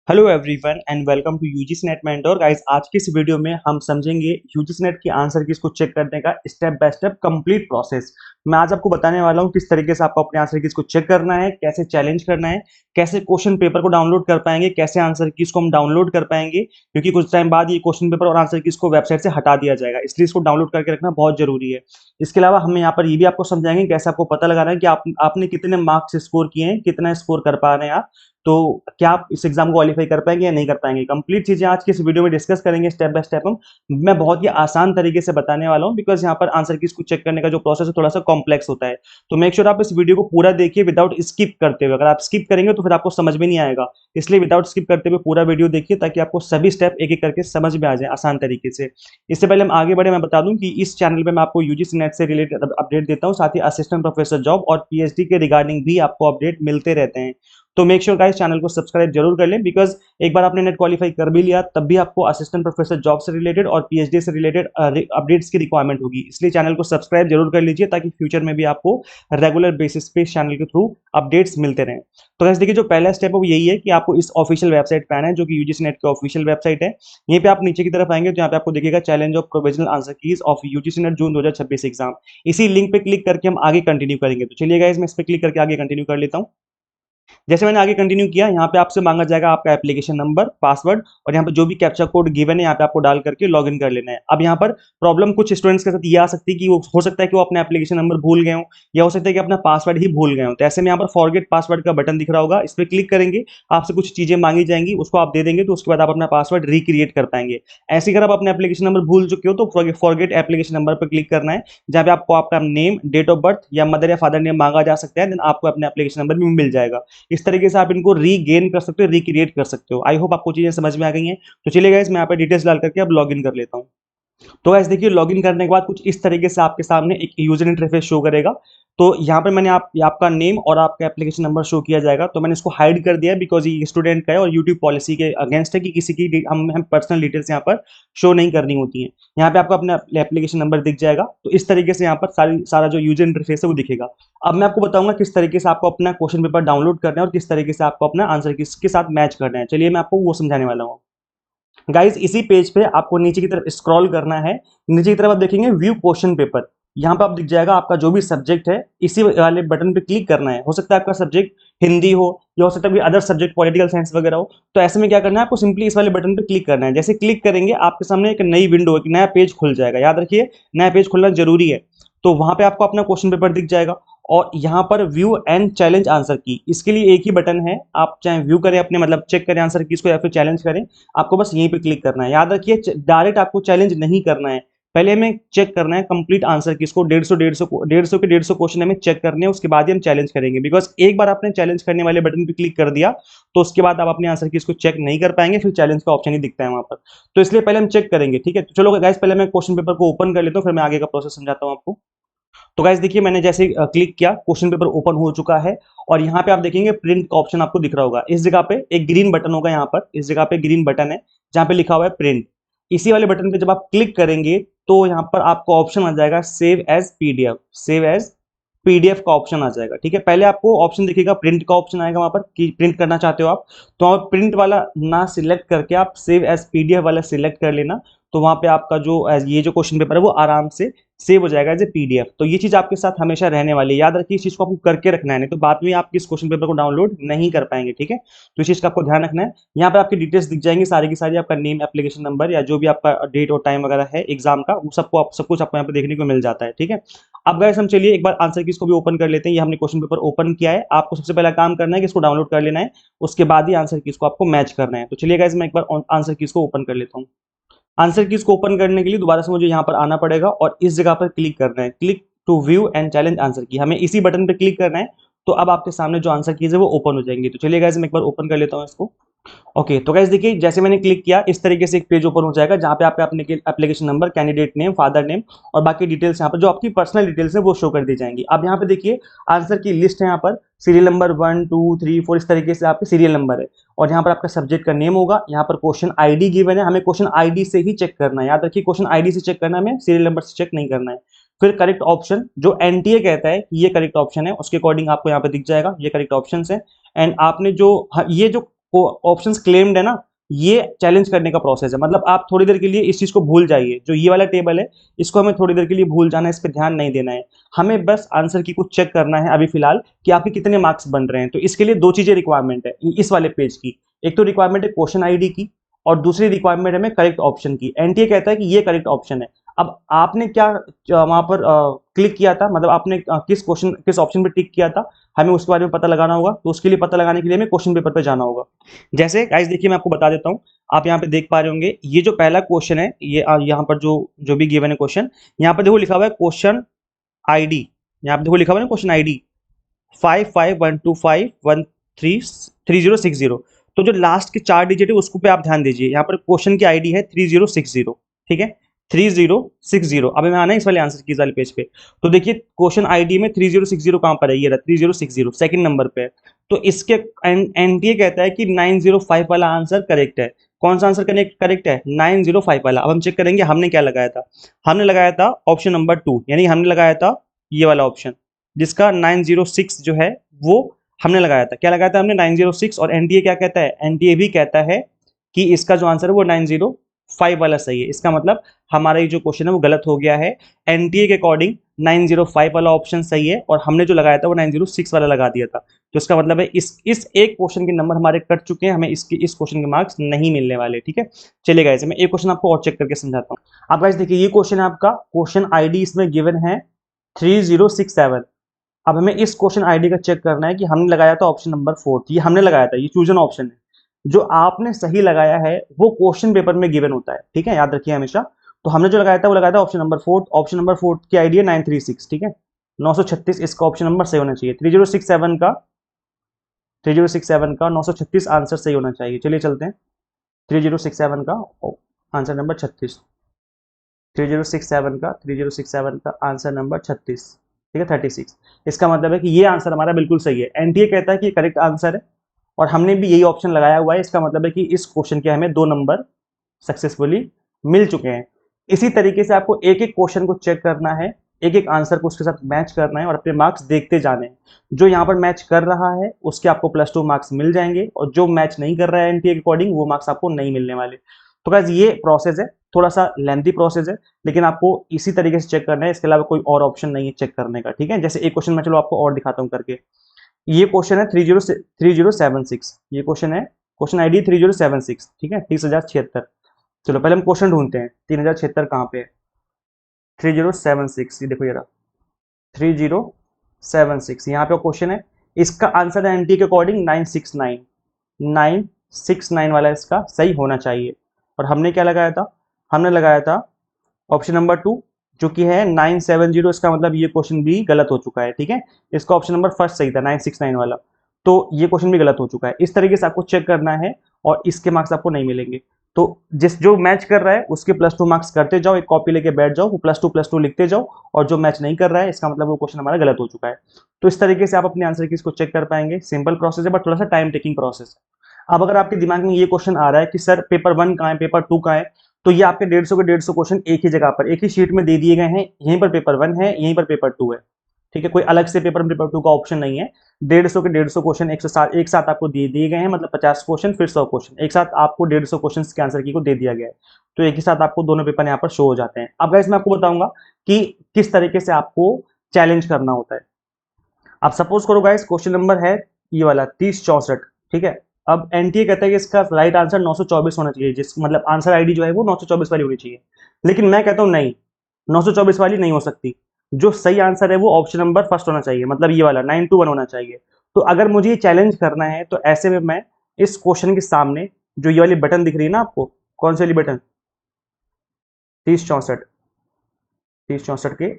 Hello everyone and welcome to UGC NET mentor guys. आज की इस वीडियो में हम समझेंगे यूजीसी नेट की आंसर कीज को चेक करने का step by step complete process. मैं आज आपको बताने वाला हूं किस तरीके से आपको अपने आंसर कीज को चेक करना है, कैसे चैलेंज करना है, कैसे क्वेश्चन पेपर को डाउनलोड कर पाएंगे, कैसे आंसर कीज को हम डाउनलोड कर पाएंगे, क्योंकि कुछ टाइम बाद ये क्वेश्चन पेपर और आंसर कीज को वेबसाइट से हटा दिया जाएगा, इसलिए इसको डाउनलोड करके रखना बहुत जरूरी है। इसके अलावा हम यहाँ पर ये भी आपको समझाएंगे कैसे आपको पता लगाना है कि आपने कितने मार्क्स स्कोर किए हैं, कितना स्कोर कर पा रहे हैं आप, तो क्या आप इस एग्जाम को क्वालिफाई कर पाएंगे या नहीं कर पाएंगे। कंप्लीट चीजें आज की इस वीडियो में डिस्कस करेंगे स्टेप बाय स्टेप। हम मैं बहुत ही आसान तरीके से बताने वाला हूं बिकॉज यहाँ पर आंसर की चेक करने का जो प्रोसेस है थोड़ा सा कॉम्प्लेक्स होता है। तो मेक श्योर आप इस वीडियो को पूरा देखिए विदाउट स्किप करते हुए। अगर आप स्किप करेंगे तो फिर आपको समझ में नहीं आएगा, इसलिए विदाउट स्किप करते हुए पूरा वीडियो देखिए ताकि आपको सभी स्टेप एक एक करके समझ में आ जाए आसान तरीके से। इससे पहले हम आगे बढ़े, मैं बता दूं कि इस चैनल पे मैं आपको यूजीसी नेट से रिलेटेड अपडेट देता हूं, साथ ही असिस्टेंट प्रोफेसर जॉब और पीएचडी के रिगार्डिंग भी आपको अपडेट मिलते रहते हैं। तो मेक श्योर गाइस चैनल को सब्सक्राइब जरूर कर लें बिकॉज एक बार आपने नेट क्वालिफाई कर भी लिया तब भी आपको असिस्टेंट प्रोफेसर जॉब से रिलेटेड और पीएचडी से रिलेटेड अपडेट्स की रिक्वायरमेंट होगी, इसलिए चैनल को सब्सक्राइब जरूर कर लीजिए ताकि फ्यूचर में भी आपको रेगुलर बेसिस पे चैनल के थ्रू अपडेट्स मिलते रहें। तो गाइस देखिए, जो पहला स्टेप है वो यही है कि आपको इस ऑफिशियल वेबसाइट पे आना है जो कि यूजीसी नेट की ऑफिशियल वेबसाइट है। यहीं पे आप नीचे की तरफ आएंगे तो यहाँ पे आपको देखिएगा challenge of provisional answer keys of UGC net June 2026 exam. इसी लिंक पे क्लिक करके हम आगे कंटिन्यू करेंगे। तो चलिए गाइस मैं इस पे क्लिक करके आगे कंटिन्यू कर लेता हूँ। जैसे मैंने आगे कंटिन्यू किया, यहाँ पे आपसे मांगा जाएगा आपका एप्लीकेशन नंबर, पासवर्ड और यहाँ पे जो भी कैप्चा कोड गिवन है यहाँ पे आपको डाल करके लॉगिन कर लेना है। अब यहाँ पर प्रॉब्लम कुछ स्टूडेंट्स के साथ ये आ सकती है कि वो हो सकता है कि वो अपना एप्लीकेशन नंबर भूल गए हो या हो सकता है कि अपना पासवर्ड ही भूल गए हो। तो ऐसे में यहाँ पर फॉरगेट पासवर्ड का बटन दिख रहा होगा, इस पर क्लिक करेंगे, आपसे कुछ चीजें मांगी जाएंगी, उसको आप दे देंगे तो उसके बाद आप अपना पासवर्ड रिक्रिएट कर पाएंगे। ऐसे अगर आप अपना एप्लीकेशन नंबर भूल चुके हो तो फॉरगेट एप्लीकेशन नंबर पर क्लिक करना है, जहाँ पे आपको आपका नेम, डेट ऑफ बर्थ या मदर या फादर नेम मांगा जा सकता है, देन आपको अपने एप्लीकेशन नंबर भी मिल जाएगा। इस तरीके से आप इनको रीगेन कर सकते हो, रिक्रिएट कर सकते हो। आई होप आपको चीजें समझ में आ गई हैं। तो चलिए गाइस मैं यहाँ पे डिटेल्स डाल करके अब लॉगिन कर लेता हूँ। तो गाइस देखिए, लॉगिन करने के बाद कुछ इस तरीके से आपके सामने एक यूजर इंटरफेस शो करेगा। तो यहाँ पे मैंने आपका नेम और आपका एप्लीकेशन नंबर शो किया जाएगा, तो मैंने इसको हाइड कर दिया बिकॉज ये स्टूडेंट का है और यूट्यूब पॉलिसी के अगेंस्ट है कि किसी की हम पर्सनल डिटेल्स यहाँ पर शो नहीं करनी होती हैं। यहाँ पे आपको अपना एप्लीकेशन नंबर दिख जाएगा। तो इस तरीके से यहाँ पर सारा जो यूजर इंटरफेस है वो दिखेगा। अब मैं आपको बताऊंगा किस तरीके से आपको अपना क्वेश्चन पेपर डाउनलोड करना है और किस तरीके से आपको अपना आंसर किसके साथ मैच करना है। चलिए मैं आपको वो समझाने वाला हूँ। गाइस इसी पेज पे आपको नीचे की तरफ स्क्रॉल करना है। नीचे की तरफ आप देखेंगे व्यू क्वेश्चन पेपर, यहाँ पे आप दिख जाएगा आपका जो भी सब्जेक्ट है, इसी वाले बटन पे क्लिक करना है। हो सकता है आपका सब्जेक्ट हिंदी हो या हो सकता है कोई अदर सब्जेक्ट पॉलिटिकल साइंस वगैरह हो। तो ऐसे में क्या करना है, आपको सिंपली इस वाले बटन पे क्लिक करना है। जैसे क्लिक करेंगे आपके सामने एक नई विंडो, एक नया पेज खुल जाएगा। याद रखिए नया पेज खुलना जरूरी है। तो वहां पे आपको अपना क्वेश्चन पेपर दिख जाएगा और यहाँ पर व्यू एंड चैलेंज आंसर की, इसके लिए एक ही बटन है। आप चाहे व्यू करें अपने मतलब चेक करें आंसर की इसको या फिर चैलेंज करें, आपको बस यहीं पे क्लिक करना है। याद रखिए डायरेक्ट आपको चैलेंज नहीं करना है, पहले हमें चेक करना है कंप्लीट आंसर की इसको 150 क्वेश्चन हमें चेक करने हैं, उसके बाद ही हम चैलेंज करेंगे। बिकॉज एक बार आपने चैलेंज करने वाले बटन पे क्लिक कर दिया तो उसके बाद आप अपने आंसर की इसको चेक नहीं कर पाएंगे, फिर चैलेंज का ऑप्शन ही दिखता है वहां पर। तो इसलिए पहले हम चेक करेंगे, ठीक है। तो चलो गाइस पहले मैं क्वेश्चन पेपर को ओपन कर लेता हूँ, फिर मैं आगे का प्रोसेस समझाता हूँ आपको। तो गाइस देखिए, मैंने जैसे क्लिक किया क्वेश्चन पेपर ओपन हो चुका है और यहाँ पे आप देखेंगे प्रिंट का ऑप्शन आपको दिख रहा होगा। इस जगह पे एक ग्रीन बटन होगा, यहाँ पर इस जगह पे ग्रीन बटन है जहाँ पे लिखा हुआ है प्रिंट। इसी वाले बटन पे जब आप क्लिक करेंगे तो यहाँ पर आपको ऑप्शन आ जाएगा save as PDF, save as PDF का ऑप्शन आ जाएगा, ठीक है। पहले आपको ऑप्शन दिखेगा प्रिंट का ऑप्शन आएगा वहां पर कि प्रिंट करना चाहते हो आप, तो आप प्रिंट वाला ना सिलेक्ट करके आप सेव एज पीडीएफ वाला सिलेक्ट कर लेना। तो वहां पे आपका जो ये जो क्वेश्चन पेपर है वो आराम से सेव हो जाएगा एज ए पीडीएफ। तो ये चीज आपके साथ हमेशा रहने वाली है, याद रखिए इस चीज को आपको करके रखना है, नहीं तो बाद में आप इस क्वेश्चन पेपर को डाउनलोड नहीं कर पाएंगे, ठीक है। तो इस चीज का आपको ध्यान रखना है। यहाँ पे आपकी डिटेल्स दिख जाएंगी सारी की सारी, आपका नेम, एप्लीकेशन नंबर या जो भी आपका डेट और टाइम वगैरह है एग्जाम का, वो सब कुछ आपको यहाँ पे देखने को मिल जाता है, ठीक है। अब गाइस हम चलिए एक बार आंसर की इसको भी ओपन कर लेते हैं। ये हमने क्वेश्चन पेपर ओपन किया है, आपको सबसे पहला काम करना है कि इसको डाउनलोड कर लेना है, उसके बाद ही आंसर की इसको आपको मैच करना है। तो चलिए गाइस मैं एक बार आंसर की इसको ओपन कर लेता हूँ। आंसर कीज को ओपन करने के लिए दोबारा से मुझे यहाँ पर आना पड़ेगा और इस जगह पर क्लिक करना है, click to view and challenge answer key, हमें इसी बटन पे क्लिक करना है। तो अब आपके सामने जो आंसर कीज है वो ओपन हो जाएंगे। तो चलिए गाइस मैं एक बार ओपन कर लेता हूँ इसको। ओके, तो गाइस देखिए जैसे मैंने क्लिक किया इस तरीके से एक पेज ओपन हो जाएगा जहां पे आप अपने application number, candidate name, father name और बाकी डिटेल्स यहाँ पर जो आपकी पर्सनल डिटेल्स है वो शो कर दी जाएंगी। अब यहाँ पे देखिए आंसर की लिस्ट है, यहाँ पर सीरियल नंबर 1 2 3 4 इस तरीके से आपके सीरियल नंबर है और यहाँ पर आपका सब्जेक्ट का नेम होगा। यहाँ पर क्वेश्चन आईडी गिवन है, हमें क्वेश्चन आईडी से ही चेक करना है। याद रखिए क्वेश्चन आईडी से चेक करना है, हमें सीरियल नंबर से चेक नहीं करना है। फिर करेक्ट ऑप्शन जो एनटीए कहता है कि ये करेक्ट ऑप्शन है, उसके अकॉर्डिंग आपको यहाँ पे दिख जाएगा ये करेक्ट ऑप्शन है। एंड आपने जो ये जो ऑप्शंस क्लेम्ड है ना, ये चैलेंज करने का प्रोसेस है। मतलब आप थोड़ी देर के लिए इस चीज को भूल जाइए, जो ये वाला टेबल है इसको हमें थोड़ी देर के लिए भूल जाना है, इस पर ध्यान नहीं देना है। हमें बस आंसर की को चेक करना है अभी फिलहाल कि आपके कितने मार्क्स बन रहे हैं। तो इसके लिए दो चीजें रिक्वायरमेंट है इस वाले पेज की। एक तो रिक्वायरमेंट है क्वेश्चन आईडी की, और दूसरी रिक्वायरमेंट है हमें करेक्ट ऑप्शन की। एनटीए कहता है कि ये करेक्ट ऑप्शन है। अब आपने क्या वहां पर क्लिक किया था, मतलब आपने किस ऑप्शन पे टिक किया था, हमें उसके बारे में पता लगाना होगा। तो उसके लिए पता लगाने के लिए हमें क्वेश्चन पेपर पे जाना होगा। जैसे गाइस देखिए, मैं आपको बता देता हूँ। आप यहाँ पे देख पा रहे होंगे, ये जो पहला क्वेश्चन है, ये यहाँ पर जो जो भी गिवन है क्वेश्चन, यहाँ पर देखो लिखा हुआ है क्वेश्चन आईडी। यहाँ पे देखो लिखा हुआ है ना क्वेश्चन आईडी 5512513060। तो जो लास्ट के 4 डिजिट है उसको पे आप ध्यान दीजिए। यहाँ पर क्वेश्चन की आईडी है 3060, ठीक है, 3060। अब हमें आना है इस वाले आंसर की वाले पेज पे। तो देखिए क्वेश्चन आईडी में 3060 कहां पर है, ये रहा 3060 सेकंड नंबर पे है। तो इसके एनटीए कहता है कि 905 वाला आंसर करेक्ट है। कौन सा आंसर करेक्ट है? 905 वाला। अब हम चेक करेंगे हमने क्या लगाया था। हमने लगाया था ऑप्शन नंबर 2, यानी हमने लगाया था ये वाला ऑप्शन, जिसका 906 जो है वो हमने लगाया था। क्या लगाया था हमने? 906। और एनटीए क्या कहता है? एनटीए भी कहता है कि इसका जो आंसर है वो 905 वाला सही है। इसका मतलब हमारा ये जो क्वेश्चन है वो गलत हो गया है। एनटीए के अकॉर्डिंग 905 वाला ऑप्शन सही है, और हमने जो लगाया था वो 906 वाला लगा दिया था। तो इसका मतलब है इस एक क्वेश्चन के नंबर हमारे कट चुके हैं, हमें इस क्वेश्चन के मार्क्स नहीं मिलने वाले। ठीक है, चलिए गाइस मैं एक क्वेश्चन आपको और चेक करके समझाता हूँ। आप गाइस देखिए, ये क्वेश्चन है आपका, क्वेश्चन आईडी इसमें गिवन है 3067। अब हमें इस क्वेश्चन आईडी का चेक करना है कि हमने लगाया था ऑप्शन नंबर 4, ये हमने लगाया था, ये चूजन ऑप्शन है। जो आपने सही लगाया है वो क्वेश्चन पेपर में गिवन होता है, ठीक है, याद रखिए हमेशा। तो हमने जो लगाया था वो लगाया था ऑप्शन नंबर 4। ऑप्शन नंबर 4 की आईडी है 936, ठीक है, 936। इसका ऑप्शन नंबर सही होना चाहिए। 3067 का 936 आंसर सही होना चाहिए। चलिए चलते हैं। 3067 का आंसर नंबर 36, 3067 का आंसर नंबर 36, ठीक है, 36। इसका मतलब है कि ये आंसर हमारा बिल्कुल सही है। एनटीए कहता है कि करेक्ट आंसर है, और हमने भी यही ऑप्शन लगाया हुआ है। इसका मतलब है कि इस क्वेश्चन के हमें 2 नंबर सक्सेसफुली मिल चुके हैं। इसी तरीके से आपको एक एक क्वेश्चन को चेक करना है, एक एक आंसर को उसके साथ मैच करना है, और अपने मार्क्स देखते जाने हैं। जो यहाँ पर मैच कर रहा है उसके आपको +2 मार्क्स मिल जाएंगे, और जो मैच नहीं कर रहा है एनटीए के अकॉर्डिंग वो मार्क्स आपको नहीं मिलने वाले। तो गाइस ये प्रोसेस है, थोड़ा सा लेंथी प्रोसेस है, लेकिन आपको इसी तरीके से चेक करना है। इसके अलावा कोई और ऑप्शन नहीं है चेक करने का, ठीक है। जैसे एक क्वेश्चन मैं चलो आपको और दिखाता हूँ करके। ये क्वेश्चन है 3076। ये क्वेश्चन है, क्वेश्चन आईडी 3076, ठीक है, 3076। चलो पहले हम क्वेश्चन ढूंढते हैं 3076 कहाँ पे है। 3076, ये देखो ये रहा 3076, यहाँ पे क्वेश्चन है। इसका आंसर है एनटी के अकॉर्डिंग 969, 969 वाला इसका सही होना चाहिए। और हमने क्या लगाया था? हमने लगाया था ऑप्शन नंबर 2, जो कि है 970। इसका मतलब ये क्वेश्चन भी गलत हो चुका है, ठीक है। इसका ऑप्शन नंबर फर्स्ट सही था 969 वाला, तो ये क्वेश्चन भी गलत हो चुका है। इस तरीके से आपको चेक करना है, और इसके मार्क्स आपको नहीं मिलेंगे। तो जो मैच कर रहा है उसके +2 मार्क्स करते जाओ, एक कॉपी लेके बैठ जाओ, वो +2 लिखते जाओ। और जो मैच नहीं कर रहा है इसका मतलब वो क्वेश्चन हमारा गलत हो चुका है। तो इस तरीके से आप अपने आंसर की इसको चेक कर पाएंगे। सिंपल प्रोसेस है, बट थोड़ा सा टाइम टेकिंग प्रोसेस है। अब अगर आपके दिमाग में ये क्वेश्चन आ रहा है कि सर पेपर 1 कहाँ है, पेपर 2 कहाँ है, तो ये आपके 150 के 150 क्वेश्चन एक ही जगह पर एक ही शीट में दे दिए गए हैं। यहीं पर पेपर 1 है, यहीं पर पेपर 2 है, ठीक है। कोई अलग से पेपर 2 का ऑप्शन नहीं है। 150 के 150 क्वेश्चन एक साथ आपको दे दिए गए हैं, मतलब 50 क्वेश्चन फिर 100 क्वेश्चन एक साथ आपको 150 क्वेश्चन के आंसर की को दे दिया गया है। तो एक ही साथ आपको दोनों पेपर यहाँ पर शो हो जाते हैं। अब गाइस मैं आपको बताऊंगा कि किस तरीके से आपको चैलेंज करना होता है। अब सपोज करो गाइस क्वेश्चन नंबर है ये वाला 3064, ठीक है। अब एनटीए कहता है कि इसका राइट आंसर 924 होना चाहिए, जिस मतलब आंसर आईडी जो है वो 924 वाली होनी चाहिए। लेकिन मैं कहता हूं नहीं, 924 वाली नहीं हो सकती। जो सही आंसर है वो ऑप्शन नंबर फर्स्ट होना चाहिए, मतलब ये वाला 921 होना चाहिए। तो अगर मुझे ये चैलेंज करना है तो ऐसे में मैं इस क्वेश्चन के सामने जो ये वाली बटन दिख रही है ना आपको, कौन सी वाली बटन? 3064 के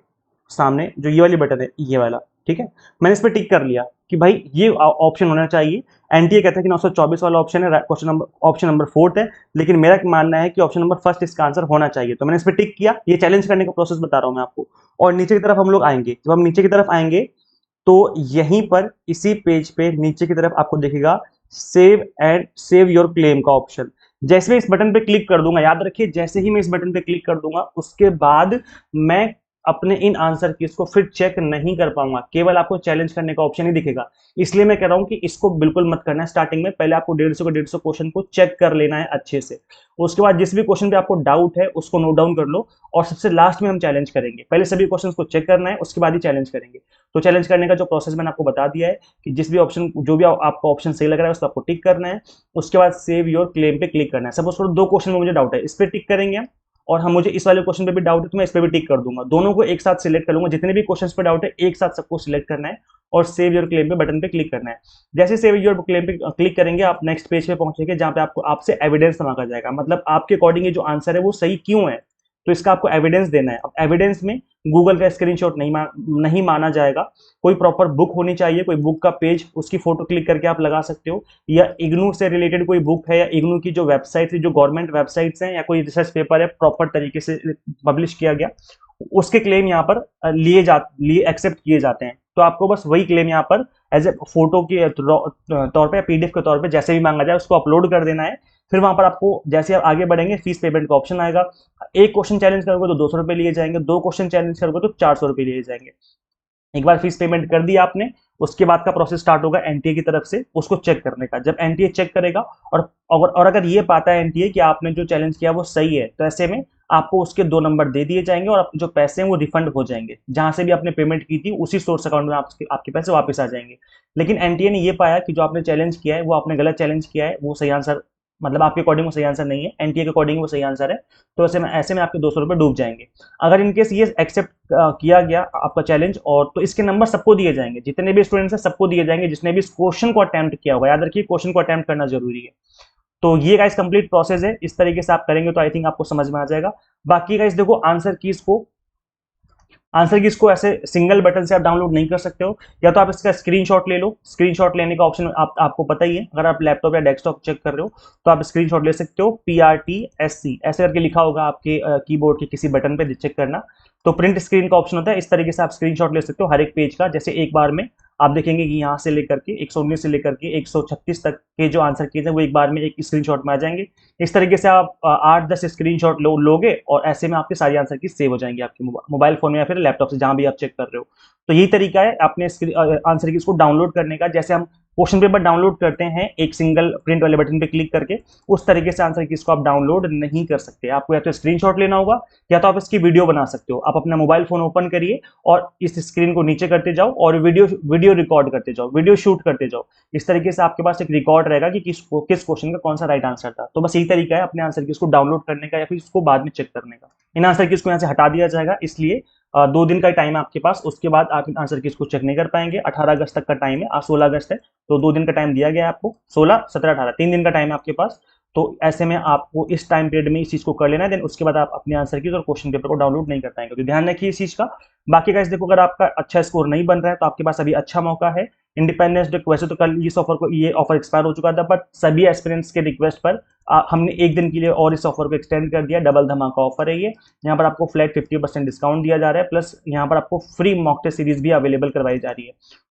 सामने जो ये वाली बटन है, ये वाला, ठीक है, मैंने इस पर टिक कर लिया कि भाई ये ऑप्शन होना चाहिए। एनटीए कहता है कि 924 वाला ऑप्शन है, क्वेश्चन नंबर ऑप्शन नंबर 4 है, लेकिन मेरा मानना है कि ऑप्शन नंबर फर्स्ट इसका आंसर होना चाहिए। तो मैंने इस पर टिक किया। ये चैलेंज करने का प्रोसेस बता रहा हूं मैं आपको। और नीचे की तरफ हम लोग आएंगे, जब हम नीचे की तरफ आएंगे तो यहीं पर इसी पेज पे नीचे की तरफ आपको दिखेगा सेव योर क्लेम का ऑप्शन। जैसे मैं इस बटन पे क्लिक कर दूंगा, याद रखिए जैसे ही मैं इस बटन पे क्लिक कर दूंगा उसके बाद मैं अपने इन आंसर कीज को फिर चेक नहीं कर पाऊंगा, केवल आपको चैलेंज करने का ऑप्शन ही दिखेगा। इसलिए मैं कह रहा हूं कि इसको बिल्कुल मत करना है। स्टार्टिंग में पहले आपको 150 क्वेश्चन को चेक कर लेना है अच्छे से। उसके बाद जिस भी क्वेश्चन पे आपको डाउट है उसको नोट डाउन कर लो, और सबसे लास्ट में हम चैलेंज करेंगे। पहले सभी क्वेश्चन को चेक करना है, उसके बाद ही चैलेंज करेंगे। तो चैलेंज करने का जो प्रोसेस मैंने आपको बता दिया है कि जिस भी ऑप्शन, जो भी आपका ऑप्शन सही लग रहा है उसको आपको टिक करना है। उसके बाद सेव योर क्लेम पे क्लिक करना है। सपोज करो 2 क्वेश्चन में मुझे डाउट है, इस पर टिक करेंगे हम, और हम मुझे इस वाले क्वेश्चन पे भी डाउट है तो मैं इस पे भी टिक कर दूंगा। दोनों को एक साथ सिलेक्ट कर लूंगा, जितने भी क्वेश्चंस पे डाउट है एक साथ सबको सिलेक्ट करना है और सेव योर क्लेम पे बटन पे क्लिक करना है। जैसे सेव योर क्लेम पे क्लिक करेंगे आप नेक्स्ट पेज पे पहुंचेंगे, जहां पे आपको आपसे एविडेंस मांगा जाएगा, मतलब आपके अकॉर्डिंग ये जो आंसर है वो सही क्यों है, तो इसका आपको एविडेंस देना है। अब एविडेंस में गूगल का स्क्रीनशॉट नहीं माना जाएगा, कोई प्रॉपर बुक होनी चाहिए, कोई बुक का पेज, उसकी फोटो क्लिक करके आप लगा सकते हो, या इग्नू से रिलेटेड कोई बुक है, या इग्नू की जो वेबसाइट है, जो गवर्नमेंट वेबसाइट्स हैं, या कोई रिसर्च पेपर है प्रॉपर तरीके से पब्लिश किया गया, उसके क्लेम यहाँ पर लिए एक्सेप्ट किए जाते हैं। तो आपको बस वही क्लेम यहाँ पर एज ए फोटो के तौर पे, पीडीएफ के तौर पे जैसे भी मांगा जाए उसको अपलोड कर देना है। फिर वहां पर आपको जैसे आप आगे बढ़ेंगे फीस पेमेंट का ऑप्शन आएगा। एक क्वेश्चन चैलेंज करोगे तो 200 रुपए लिए जाएंगे, 2 क्वेश्चन चैलेंज करोगे तो 400 रुपए लिए जाएंगे। एक बार फीस पेमेंट कर दी आपने, उसके बाद का प्रोसेस स्टार्ट होगा एनटीए की तरफ से उसको चेक करने का। जब एनटीए चेक करेगा और अगर ये पाता है एनटीए कि आपने जो चैलेंज किया वो सही है, तो ऐसे में आपको उसके 2 नंबर दे दिए जाएंगे और आपके जो पैसे हैं वो रिफंड हो जाएंगे। जहां से भी आपने पेमेंट की थी उसी सोर्स अकाउंट में आपके पैसे वापस आ जाएंगे। लेकिन एनटीए ने ये पाया कि जो आपने चैलेंज किया है वो आपने गलत चैलेंज किया है, वो सही आंसर, मतलब आपके अकॉर्डिंग वो सही आंसर नहीं है, एनटीए के अकॉर्डिंग वो सही आंसर है, तो ऐसे में आपके 200 रुपए डूब जाएंगे। अगर इनकेस ये एक्सेप्ट किया गया आपका चैलेंज, और तो इसके नंबर सबको दिए जाएंगे, जितने भी स्टूडेंट्स हैं सबको दिए जाएंगे जिसने भी इस क्वेश्चन को अटेम्प्ट किया होगा। याद रखिए क्वेश्चन को अटेम्प्ट करना जरूरी है। तो ये गाइस कंप्लीट प्रोसेस है, इस तरीके से आप करेंगे तो आई थिंक आपको समझ में आ जाएगा। बाकी गाइस देखो, आंसर कीज को ऐसे सिंगल बटन से आप डाउनलोड नहीं कर सकते हो, या तो आप इसका स्क्रीनशॉट ले लो। स्क्रीनशॉट लेने का ऑप्शन आपको पता ही है, अगर आप लैपटॉप या डेस्कटॉप चेक कर रहे हो तो आप स्क्रीनशॉट ले सकते हो। PRTSC ऐसे करके लिखा होगा आपके कीबोर्ड के किसी बटन पे, चेक करना। तो प्रिंट स्क्रीन का ऑप्शन होता है, इस तरीके से आप स्क्रीनशॉट ले सकते हो हर एक पेज का। जैसे एक बार में आप देखेंगे कि यहाँ से लेकर के 119 से लेकर के 136 तक के जो आंसर कीज है वो एक बार में एक स्क्रीनशॉट में आ जाएंगे। इस तरीके से आप 8-10 स्क्रीनशॉट लोगे और ऐसे में आपके सारी आंसर की सेव हो जाएंगे आपके मोबाइल फोन में या फिर लैपटॉप से, जहां भी आप चेक कर रहे हो। तो यही तरीका है अपने आंसर की इसको डाउनलोड करने का। जैसे हम क्वेश्चन पेपर डाउनलोड करते हैं एक सिंगल प्रिंट वाले बटन पे क्लिक करके, उस तरीके से आंसर की इसको आप डाउनलोड नहीं कर सकते। आपको या तो स्क्रीनशॉट लेना होगा, या तो आप इसकी वीडियो बना सकते हो। आप अपना मोबाइल फोन ओपन करिए और इस स्क्रीन को नीचे करते जाओ और वीडियो रिकॉर्ड करते जाओ, वीडियो शूट करते जाओ। इस तरीके से आपके पास एक रिकॉर्ड रहेगा कि किस क्वेश्चन का कौन सा राइट आंसर था। तो बस यही तरीका है अपने आंसर की इसको डाउनलोड करने का या फिर इसको बाद में चेक करने का। इन आंसर की इसको यहाँ से हटा दिया जाएगा, इसलिए 2 दिन का टाइम है आपके पास, उसके बाद आप आंसर की इसको चेक नहीं कर पाएंगे। 18 अगस्त तक का टाइम है, आज 16 अगस्त है, तो 2 दिन का टाइम दिया गया है आपको। 16, 17, 18 3 दिन का टाइम है आपके पास। तो ऐसे में आपको इस टाइम पीरियड में इस चीज को कर लेना है, देन उसके बाद आप अपने आंसर की और क्वेश्चन पेपर को डाउनलोड नहीं कर पाएंगे। तो ध्यान रखिए इस चीज का। बाकी गाइस देखो, अगर आपका अच्छा स्कोर नहीं बन रहा है तो आपके पास अभी अच्छा मौका है। इंडिपेंडेंस डे वैसे तो कल ये ऑफर एक्सपायर हो चुका था, बट सभी एस्पिरेंट्स के रिक्वेस्ट पर हमने एक दिन के लिए और इस ऑफर को एक्सटेंड कर दिया। डबल धमाका ऑफर है ये। यहाँ पर आपको फ्लैट 50% डिस्काउंट दिया जा रहा है, प्लस यहाँ पर आपको फ्री मॉक टेस्ट सीरीज भी अवेलेबल करवाई जा रही है।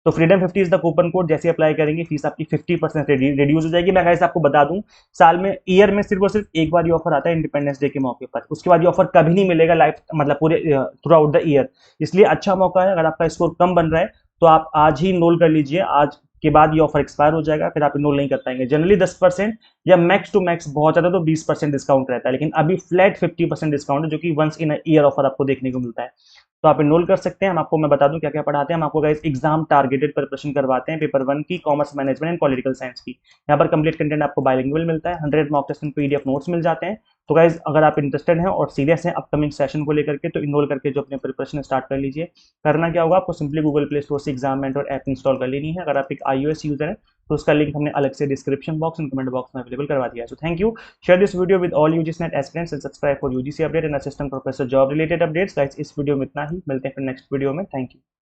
तो freedom 50 is the coupon code, जैसे अप्लाई करेंगे फीस आपकी 50% रिड्यूस हो जाएगी। मैं गाइस आपको बता दूं, साल में, ईयर में सिर्फ और सिर्फ एक बार ये ऑफर आता है इंडिपेंडेंस डे के मौके पर। उसके बाद ये ऑफर कभी नहीं मिलेगा लाइफ, मतलब पूरे थ्रू आउट द ईयर। इसलिए अच्छा मौका है। अगर आपका स्कोर कम बन रहा है तो आप आज ही इनरोल कर लीजिए। आज के बाद ये ऑफर एक्सपायर हो जाएगा, फिर आप इनरोल नहीं कर पाएंगे। जनरली 10% या मैक्स टू मैक्स बहुत ज्यादा तो 20% डिस्काउंट रहता है, लेकिन अभी फ्लैट 50% डिस्काउंट है, जो कि वंस इन ईयर ऑफर आपको देखने को मिलता है। तो आप इनरोल कर सकते हैं। मैं बता दूं क्या क्या पढ़ाते हैं। हम आपको गाइस एग्जाम टारगेटेड प्रिपरेशन करवाते हैं, पेपर 1 की, commerce management and political science की। यहाँ पर कंप्लीट कंटेंट आपको बाइलिंगुअल मिलता है, 100 mock test and PDF notes मिल जाते हैं। तो गाइस अगर आप इंटरेस्टेड हैं और सीरियस हैं अपकमिंग सेशन को लेकर के, तो इनरोल करके जो अपने प्रिपरेशन स्टार्ट कर लीजिए। करना क्या होगा, आपको सिंपली गूगल प्ले स्टोर से एग्जाम मेंटर ऐप इंस्टॉल कर लेनी है। अगर आप एक iOS यूजर है तो उसका लिंक हमने अलग से description box and comment box में अवेलेबल करवा दिया है। So thank you. Share this video with all UGC aspirants and subscribe for UGC update and assistant professor job related updates. Guys इस वीडियो में इतना ही, मिलते हैं फिर नेक्स्ट वीडियो में। Thank you.